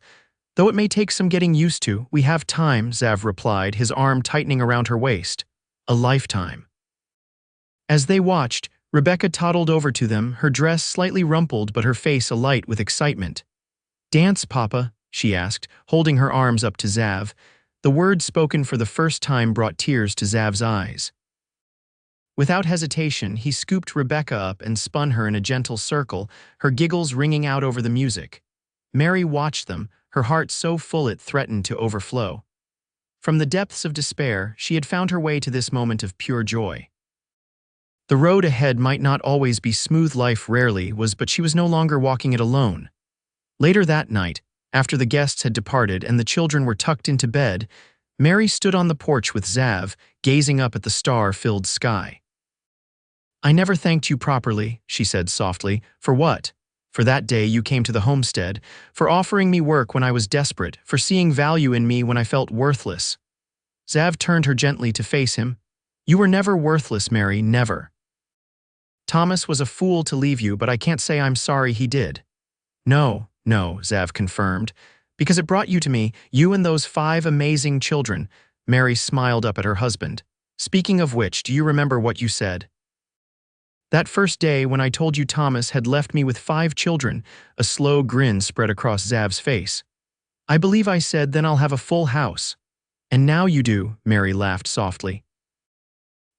"Though it may take some getting used to, we have time," Zav replied, his arm tightening around her waist. "A lifetime." As they watched, Rebecca toddled over to them, her dress slightly rumpled but her face alight with excitement. "Dance, Papa?" she asked, holding her arms up to Zav. The words spoken for the first time brought tears to Zav's eyes. Without hesitation, he scooped Rebecca up and spun her in a gentle circle, her giggles ringing out over the music. Mary watched them, her heart so full it threatened to overflow. From the depths of despair, she had found her way to this moment of pure joy. The road ahead might not always be smooth, life rarely was, but she was no longer walking it alone. Later that night, after the guests had departed and the children were tucked into bed, Mary stood on the porch with Zav, gazing up at the star-filled sky. "I never thanked you properly," she said softly. "For what? For that day you came to the homestead, for offering me work when I was desperate, for seeing value in me when I felt worthless." Zav turned her gently to face him. "You were never worthless, Mary, never. Thomas was a fool to leave you, but I can't say I'm sorry he did." No, Zav confirmed, "because it brought you to me, you and those 5 amazing children." Mary smiled up at her husband. "Speaking of which, do you remember what you said? That first day when I told you Thomas had left me with 5 children," a slow grin spread across Zav's face. "I believe I said, then I'll have a full house. And now you do," Mary laughed softly.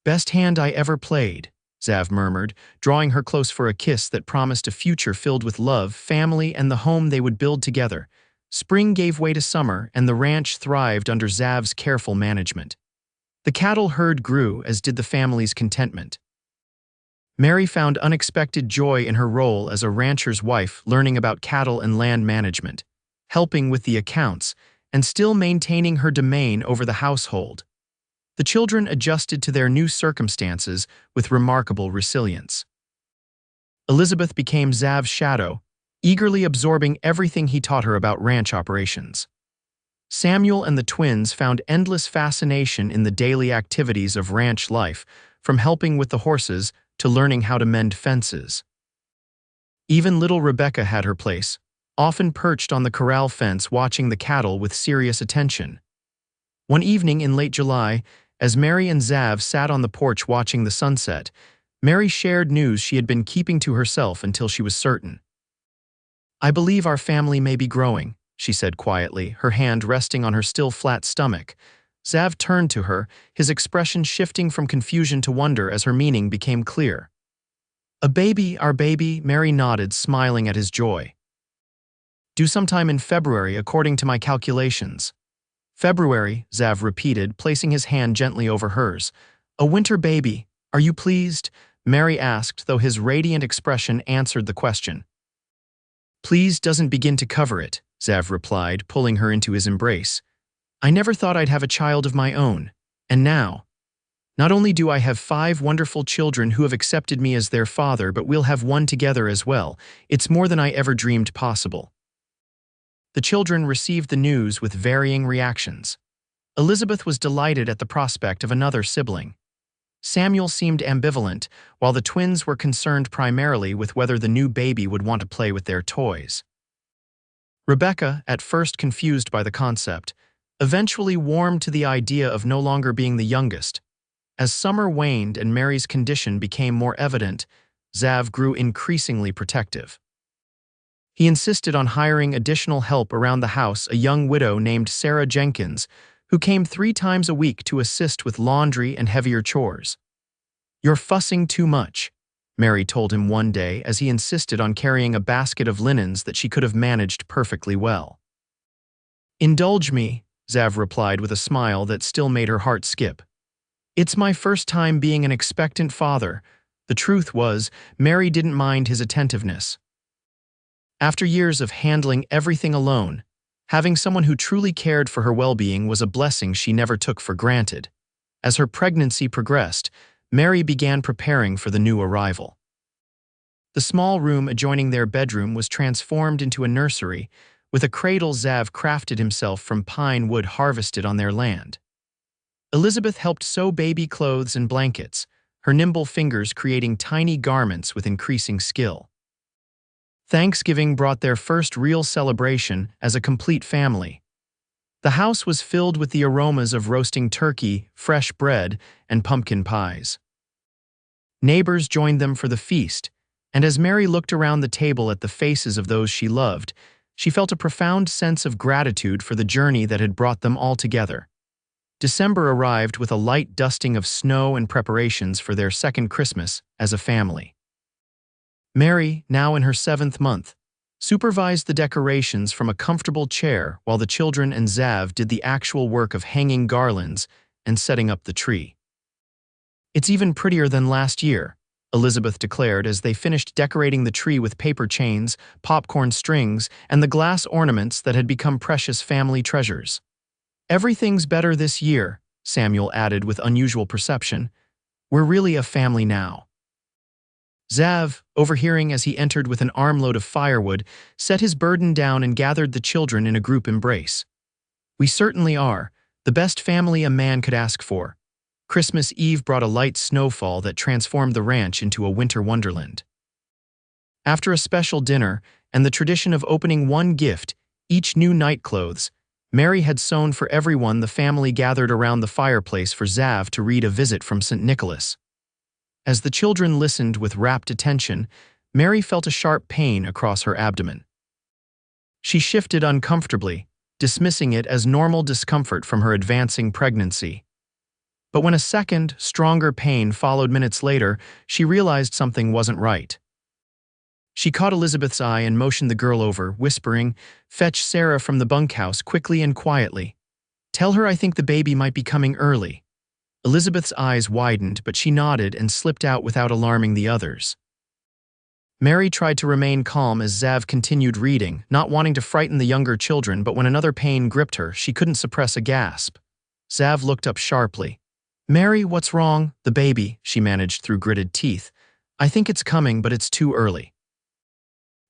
"Best hand I ever played," Zav murmured, drawing her close for a kiss that promised a future filled with love, family, and the home they would build together. Spring gave way to summer, and the ranch thrived under Zav's careful management. The cattle herd grew, as did the family's contentment. Mary found unexpected joy in her role as a rancher's wife, learning about cattle and land management, helping with the accounts, and still maintaining her domain over the household. The children adjusted to their new circumstances with remarkable resilience. Elizabeth became Zav's shadow, eagerly absorbing everything he taught her about ranch operations. Samuel and the twins found endless fascination in the daily activities of ranch life, from helping with the horses to learning how to mend fences. Even little Rebecca had her place, often perched on the corral fence watching the cattle with serious attention. One evening in late July, as Mary and Zav sat on the porch watching the sunset, Mary shared news she had been keeping to herself until she was certain. "I believe our family may be growing," she said quietly, her hand resting on her still flat stomach. Zav turned to her, his expression shifting from confusion to wonder as her meaning became clear. "A baby, our baby," Mary nodded, smiling at his joy. "Due sometime in February, according to my calculations." February, Xav repeated, placing his hand gently over hers. A winter baby. Are you pleased? Mary asked, though his radiant expression answered the question. Please doesn't begin to cover it, Xav replied, pulling her into his embrace. I never thought I'd have a child of my own. And now, not only do I have 5 wonderful children who have accepted me as their father, but we'll have one together as well. It's more than I ever dreamed possible. The children received the news with varying reactions. Elizabeth was delighted at the prospect of another sibling. Samuel seemed ambivalent, while the twins were concerned primarily with whether the new baby would want to play with their toys. Rebecca, at first confused by the concept, eventually warmed to the idea of no longer being the youngest. As summer waned and Mary's condition became more evident, Xav grew increasingly protective. He insisted on hiring additional help around the house, a young widow named Sarah Jenkins, who came 3 times a week to assist with laundry and heavier chores. You're fussing too much, Mary told him one day as he insisted on carrying a basket of linens that she could have managed perfectly well. Indulge me, Xav replied with a smile that still made her heart skip. It's my first time being an expectant father. The truth was, Mary didn't mind his attentiveness. After years of handling everything alone, having someone who truly cared for her well-being was a blessing she never took for granted. As her pregnancy progressed, Mary began preparing for the new arrival. The small room adjoining their bedroom was transformed into a nursery, with a cradle Xav crafted himself from pine wood harvested on their land. Elizabeth helped sew baby clothes and blankets, her nimble fingers creating tiny garments with increasing skill. Thanksgiving brought their first real celebration as a complete family. The house was filled with the aromas of roasting turkey, fresh bread, and pumpkin pies. Neighbors joined them for the feast, and as Mary looked around the table at the faces of those she loved, she felt a profound sense of gratitude for the journey that had brought them all together. December arrived with a light dusting of snow and preparations for their second Christmas as a family. Mary, now in her 7th month, supervised the decorations from a comfortable chair while the children and Xav did the actual work of hanging garlands and setting up the tree. It's even prettier than last year, Elizabeth declared as they finished decorating the tree with paper chains, popcorn strings, and the glass ornaments that had become precious family treasures. Everything's better this year, Samuel added with unusual perception. We're really a family now. Xav, overhearing as he entered with an armload of firewood, set his burden down and gathered the children in a group embrace. We certainly are, the best family a man could ask for. Christmas Eve brought a light snowfall that transformed the ranch into a winter wonderland. After a special dinner and the tradition of opening one gift, each new nightclothes, Mary had sewn for everyone. The family gathered around the fireplace for Xav to read a visit from St. Nicholas. As the children listened with rapt attention, Mary felt a sharp pain across her abdomen. She shifted uncomfortably, dismissing it as normal discomfort from her advancing pregnancy. But when a second, stronger pain followed minutes later, she realized something wasn't right. She caught Elizabeth's eye and motioned the girl over, whispering, "Fetch Sarah from the bunkhouse quickly and quietly. Tell her I think the baby might be coming early." Elizabeth's eyes widened, but she nodded and slipped out without alarming the others. Mary tried to remain calm as Xav continued reading, not wanting to frighten the younger children, but when another pain gripped her, she couldn't suppress a gasp. Xav looked up sharply. "Mary, what's wrong?" "The baby," she managed through gritted teeth. "I think it's coming, but it's too early."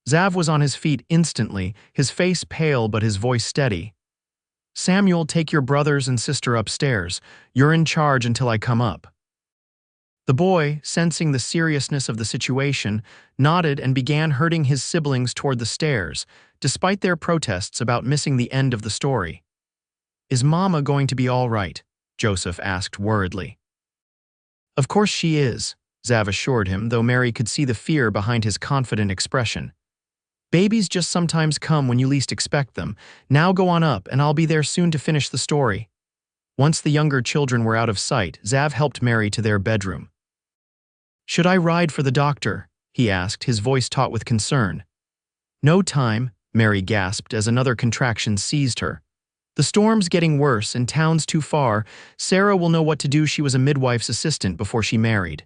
Xav was on his feet instantly, his face pale but his voice steady. "Samuel, take your brothers and sister upstairs. You're in charge until I come up." The boy, sensing the seriousness of the situation, nodded and began herding his siblings toward the stairs, despite their protests about missing the end of the story. "Is Mama going to be all right?" Joseph asked worriedly. "Of course she is," Xav assured him, though Mary could see the fear behind his confident expression. "Babies just sometimes come when you least expect them. Now go on up, and I'll be there soon to finish the story." Once the younger children were out of sight, Xav helped Mary to their bedroom. "Should I ride for the doctor?" he asked, his voice taut with concern. "No time," Mary gasped as another contraction seized her. The storm's getting worse and town's too far. Sarah will know what to do. She was a midwife's assistant before she married.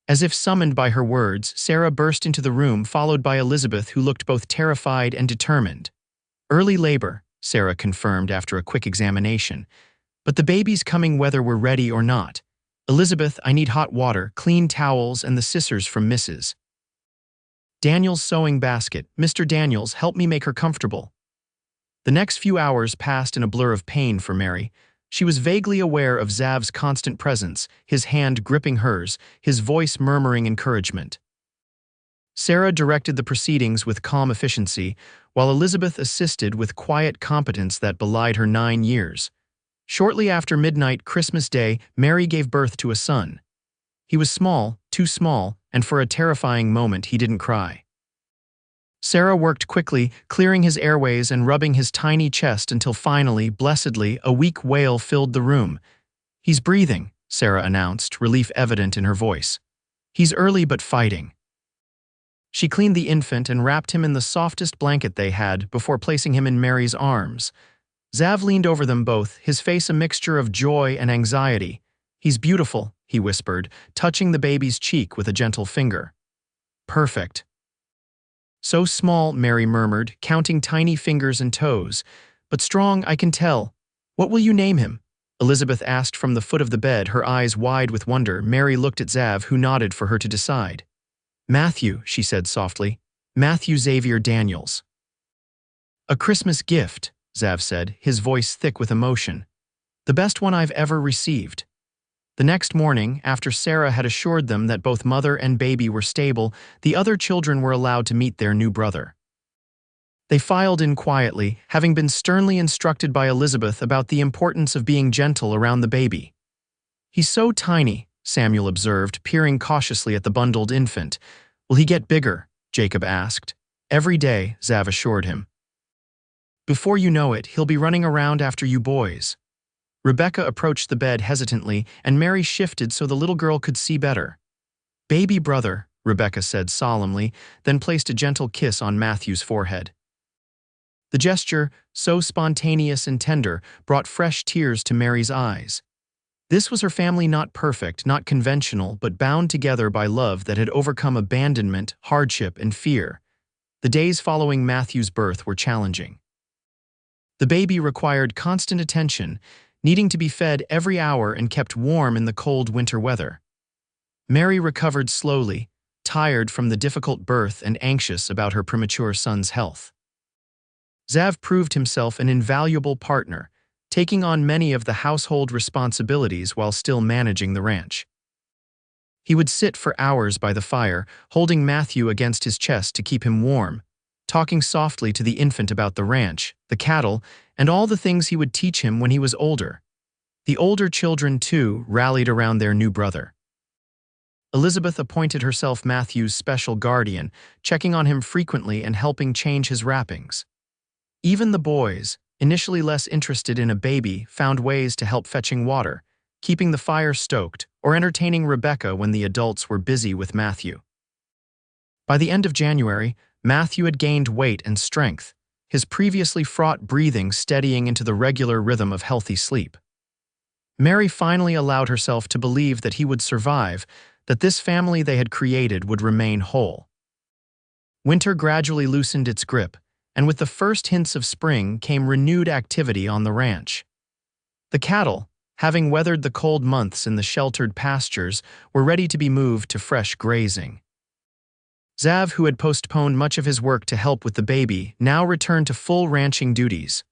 As if summoned by her words, Sarah burst into the room, followed by Elizabeth, who looked both terrified and determined. Early labor, Sarah confirmed after a quick examination. But the baby's coming whether we're ready or not. Elizabeth, I need hot water, clean towels, and the scissors from Mrs. Daniels' sewing basket. Mr. Daniels, help me make her comfortable. The next few hours passed in a blur of pain for Mary. She was vaguely aware of Xavier's constant presence, his hand gripping hers, his voice murmuring encouragement. Sarah directed the proceedings with calm efficiency, while Elizabeth assisted with quiet competence that belied her 9 years. Shortly after midnight Christmas Day, Mary gave birth to a son. He was small, too small, and for a terrifying moment he didn't cry. Sarah worked quickly, clearing his airways and rubbing his tiny chest until finally, blessedly, a weak wail filled the room. He's breathing, Sarah announced, relief evident in her voice. He's early but fighting. She cleaned the infant and wrapped him in the softest blanket they had before placing him in Mary's arms. Xav leaned over them both, his face a mixture of joy and anxiety. He's beautiful, he whispered, touching the baby's cheek with a gentle finger. Perfect. So small, Mary murmured, counting tiny fingers and toes. But strong, I can tell. What will you name him? Elizabeth asked from the foot of the bed, her eyes wide with wonder. Mary looked at Xav, who nodded for her to decide. Matthew, she said softly. Matthew Xavier Daniels. A Christmas gift, Xav said, his voice thick with emotion. The best one I've ever received. The next morning, after Sarah had assured them that both mother and baby were stable, the other children were allowed to meet their new brother. They filed in quietly, having been sternly instructed by Elizabeth about the importance of being gentle around the baby. He's so tiny, Samuel observed, peering cautiously at the bundled infant. Will he get bigger? Jacob asked. Every day, Xav assured him. Before you know it, he'll be running around after you boys. Rebecca approached the bed hesitantly, and Mary shifted so the little girl could see better. Baby brother, Rebecca said solemnly, then placed a gentle kiss on Matthew's forehead. The gesture, so spontaneous and tender, brought fresh tears to Mary's eyes. This was her family, not perfect, not conventional, but bound together by love that had overcome abandonment, hardship, and fear. The days following Matthew's birth were challenging. The baby required constant attention, needing to be fed every hour and kept warm in the cold winter weather. Mary recovered slowly, tired from the difficult birth and anxious about her premature son's health. Xav proved himself an invaluable partner, taking on many of the household responsibilities while still managing the ranch. He would sit for hours by the fire, holding Matthew against his chest to keep him warm, talking softly to the infant about the ranch, the cattle, and all the things he would teach him when he was older. The older children, too, rallied around their new brother. Elizabeth appointed herself Matthew's special guardian, checking on him frequently and helping change his wrappings. Even the boys, initially less interested in a baby, found ways to help fetching water, keeping the fire stoked, or entertaining Rebecca when the adults were busy with Matthew. By the end of January, Matthew had gained weight and strength, his previously fraught breathing steadying into the regular rhythm of healthy sleep. Mary finally allowed herself to believe that he would survive, that this family they had created would remain whole. Winter gradually loosened its grip, and with the first hints of spring came renewed activity on the ranch. The cattle, having weathered the cold months in the sheltered pastures, were ready to be moved to fresh grazing. Xav, who had postponed much of his work to help with the baby, now returned to full ranching duties.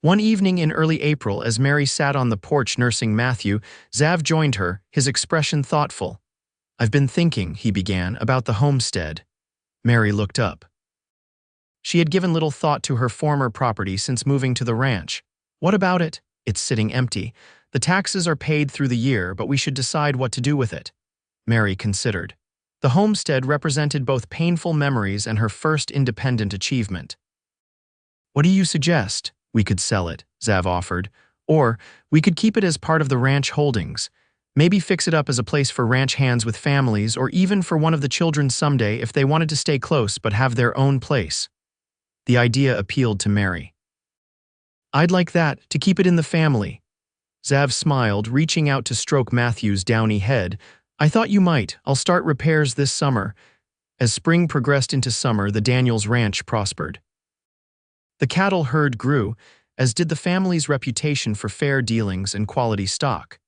One evening in early April, as Mary sat on the porch nursing Matthew, Xav joined her, his expression thoughtful. I've been thinking, he began, about the homestead. Mary looked up. She had given little thought to her former property since moving to the ranch. What about it? It's sitting empty. The taxes are paid through the year, but we should decide what to do with it. Mary considered. The homestead represented both painful memories and her first independent achievement. What do you suggest? We could sell it, Xav offered. Or we could keep it as part of the ranch holdings. Maybe fix it up as a place for ranch hands with families, or even for one of the children someday if they wanted to stay close but have their own place. The idea appealed to Mary. I'd like that, to keep it in the family. Xav smiled, reaching out to stroke Matthew's downy head. I thought you might. I'll start repairs this summer. As spring progressed into summer, the Daniels ranch prospered. The cattle herd grew, as did the family's reputation for fair dealings and quality stock.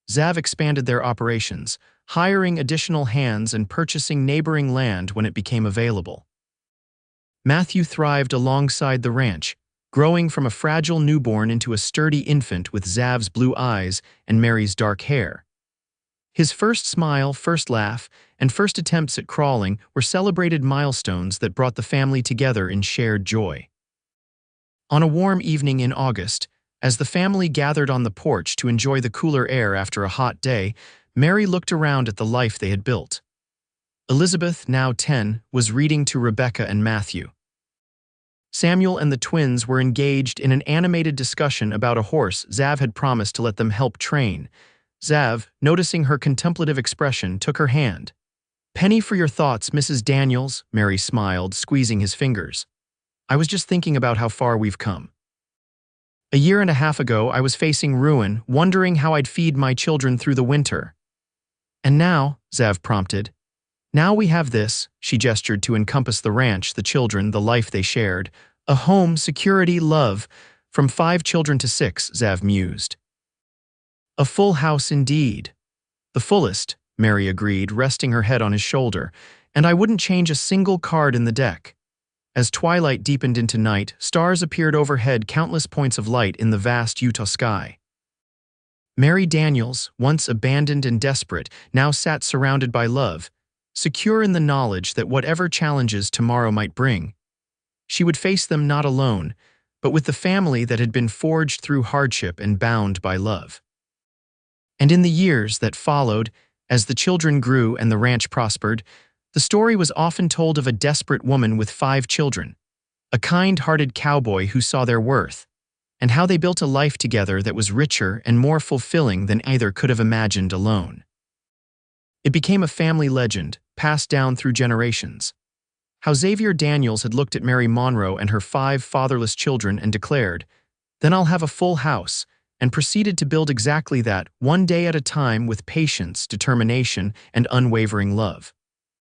Xav expanded their operations, hiring additional hands and purchasing neighboring land when it became available. Matthew thrived alongside the ranch, growing from a fragile newborn into a sturdy infant with Xav's blue eyes and Mary's dark hair. His first smile, first laugh, and first attempts at crawling were celebrated milestones that brought the family together in shared joy. On a warm evening in August, as the family gathered on the porch to enjoy the cooler air after a hot day, Mary looked around at the life they had built. Elizabeth, now 10, was reading to Rebecca and Matthew. Samuel and the twins were engaged in an animated discussion about a horse Xav had promised to let them help train. Xav, noticing her contemplative expression, took her hand. Penny for your thoughts, Mrs. Daniels, Mary smiled, squeezing his fingers. I was just thinking about how far we've come. A year and a half ago, I was facing ruin, wondering how I'd feed my children through the winter. And now, Xav prompted. Now we have this, she gestured to encompass the ranch, the children, the life they shared. A home, security, love. From 5 children to 6, Xav mused. A full house indeed. The fullest, Mary agreed, resting her head on his shoulder, and I wouldn't change a single card in the deck. As twilight deepened into night, stars appeared overhead, countless points of light in the vast Utah sky. Mary Daniels, once abandoned and desperate, now sat surrounded by love, secure in the knowledge that whatever challenges tomorrow might bring, she would face them not alone, but with the family that had been forged through hardship and bound by love. And in the years that followed, as the children grew and the ranch prospered, the story was often told of a desperate woman with 5 children, a kind-hearted cowboy who saw their worth, and how they built a life together that was richer and more fulfilling than either could have imagined alone. It became a family legend, passed down through generations. How Xavier Daniels had looked at Mary Monroe and her 5 fatherless children and declared, "Then I'll have a full house," and proceeded to build exactly that, one day at a time with patience, determination, and unwavering love.